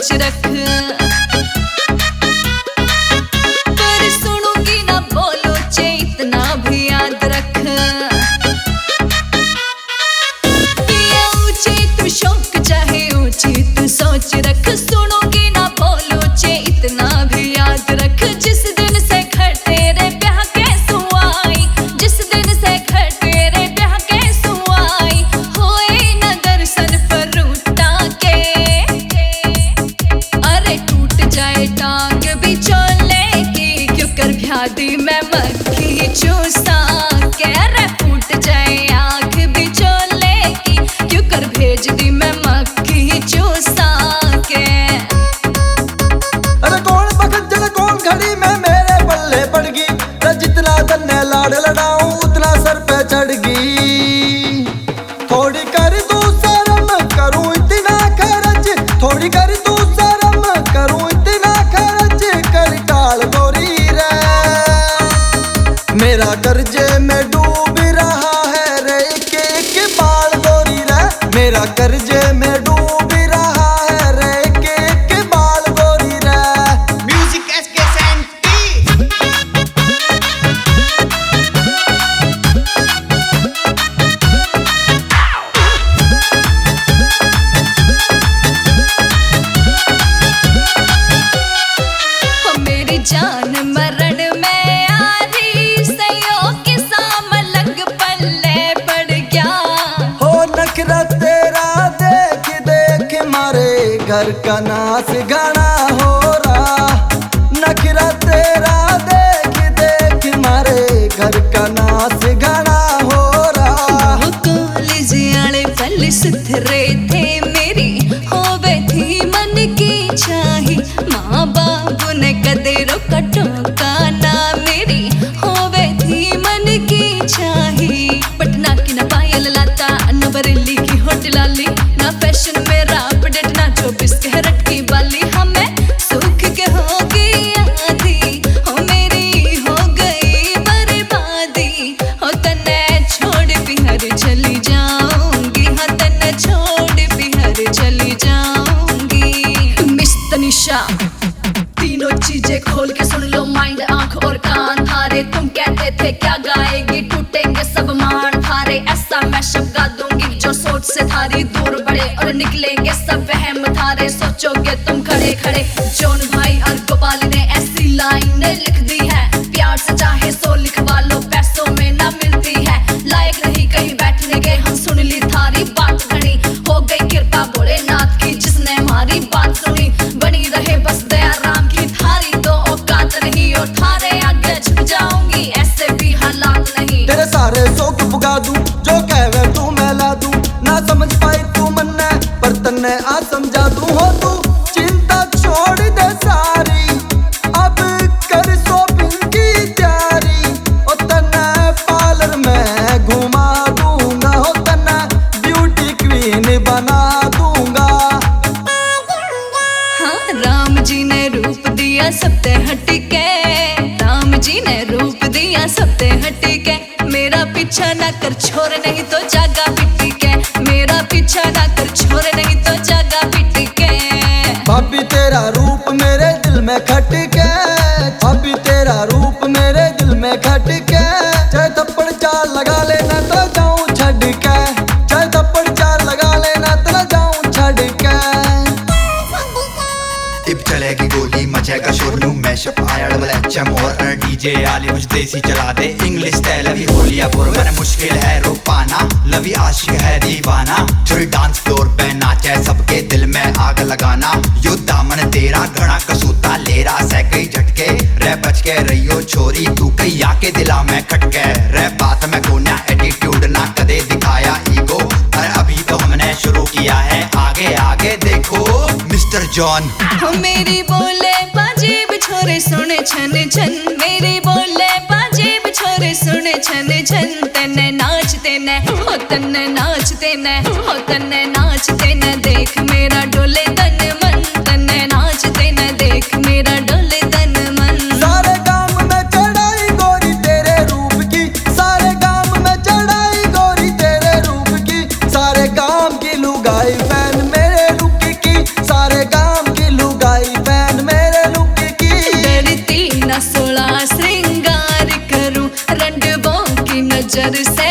सोच रख। पर सुनूंगी ना बोलो चे इतना भी याद रख। ये ऊंची तू शौक चाहे ऊंची तू सोच रख। सुनूंगी ना बोलो चे इतना भी याद रख। जिस दिन से घर तेरे ब्याह के सुआई, जिस दिन से घर तेरे ब्याह के सुआई, होए न दर्शन पर रूठा के। अरे टूट जाए टांग भी चोले की, क्यों कर भ्यादी मैं मक्खी चूसा के। रे फूट जाए आँख भी चोले की, क्यों कर भेज दी मैं मक्खी चूसा के। अरे कौन बखत कौन घड़ी में मेरे पल्ले पड़ गई। जितना तन्ने लाड़ लड़ाऊं उतना सर पे चढ़ गई। थोड़ी कर तू शर्म करूं इतना खर्च, थोड़ी कर तू शर्म करूं इतना खर्च। कर टाल गोरी रे मेरा कर्जे में डूब रहा है रे। एक बाल गोरी रे मेरा कर्जे में डूब रहा है रे। एक बाल गोरी रे। म्यूजिक एसके सेंटी। मेरी जान मरण में आ रही सयो के साम लग पल्ले पड़ गया। हो नखरा तेरा देख देख मारे घर का नाश गाना हो रहा। नखरा तेरा देख देख मारे घर का नाश गाना हो रहा। वो कॉलेज आले पल सुथरे थे मेरी होवे थी मन की चाही। माँ बाबू ने कदे रोका टोका ना मेरी होवे थी मन की चाही। पटना की ना पायल लाता न बरेली की होट लाली, ना फैशन मेरा अपडेट ना 24 कैरेट की बाली। हमें सुख के होगी आधी, हो मेरी हो गई बर्बादी। हो तन्ने छोड़ बिहार चली जाऊंगी, हाँ तन्ने छोड़ बिहार चली जाऊंगी। मिस तनिषा तीनों चीजें खोल के सुन लो, माइंड आंख और कान थारे। तुम कहते थे क्या गाएगी टूटेंगे सब मान थारे। ऐसा मैं शब्द गा दूंगी जो सोच से थारी दूर बढ़े, और निकलेंगे सब वहम थारे। सोचोगे तुम खड़े खड़े जॉन भाई और गोपाल ने ऐसी लाइन लिख दी है। प्यार से चाहे सो लिखवा लो पैसों में ना मिलती है। लायक नहीं कहीं बैठने के हम सुन ली थारी बात घनी। हो गई कृपा भोलेनाथ की जिसने हमारी बात सुनी। बनी रहे बस दया राम की थारी तो औकात नहीं, और थारे आगे झुक जाऊंगी ऐसे भी हालात नहीं। तेरे सारे शौक पुगा दूं जो कहवे तू मैं ला दूं। ना समझ पाई तू मन्ने पर तन्ने आ समझा दूं। हो तू चिंता छोड़ दे सारी, अब कर शॉपिंग की तैयारी। ओ तन्ने पार्लर में घुमा दूंगा, हो तन्ने ब्यूटी क्वीन बना दूंगा। हाँ राम जी ने रूप दिया सबते हटके, राम जी ने रूप दिया सबते हटके। मेरा पीछा ना कर छोर नहीं तो जागा पिटी के। मेरा पीछा ना कर छोर नहीं तो जागा पिटी के। भाभी तेरा रूप मेरे दिल में खटके, भाभी तेरा रूप मेरे दिल में खटके। चाहे थप्पड़ चार लगा लेना तो जाऊं छड़ के, चाहे थप्पड़ चार लगा लेना तो जाऊं छड़ के। इब चलेगी गोली मचेगा शोर न्यू मैशअप आया डबल एचएम और डीजे आली मुझ देसी चला दे इंग्लिश स्टाइल। अभी होलिया पुर मैंने मुश्किल है रोक पाना, लवी आशिक है दीवाना। छोरी डांस फ्लोर पे नाचे सबके दिल में आग लगाना। यो दामन तेरा घड़ा कसूता ले रहा सह कई झटके। रे बच के रहियो छोरी तू कई आके दिला में खटके। रे बात में कोना एटीट्यूड ना कदे दिखाया ईगो। अरे अभी तो हमने शुरू किया है आगे आगे देखो मिस्टर जॉन। मेरी बोले पाजेब छोरे सुने छन छन। मेरी बोले पाजेब छोरे सुने छन छन। तन्ने नाचते न हो तन्ने नाचते न हो तन्ने नाचते न। देख मेरा डोले तन मन, तन्ने नाचते न देख मेरा डोले तन मन। सारे गांव में चढ़ाई गोरी तेरे रूप की, सारे गांव में चढ़ाई गोरी तेरे रूप की। सारे गांव की लुगाई फैन मेरे लुक की, सारे गांव की सर से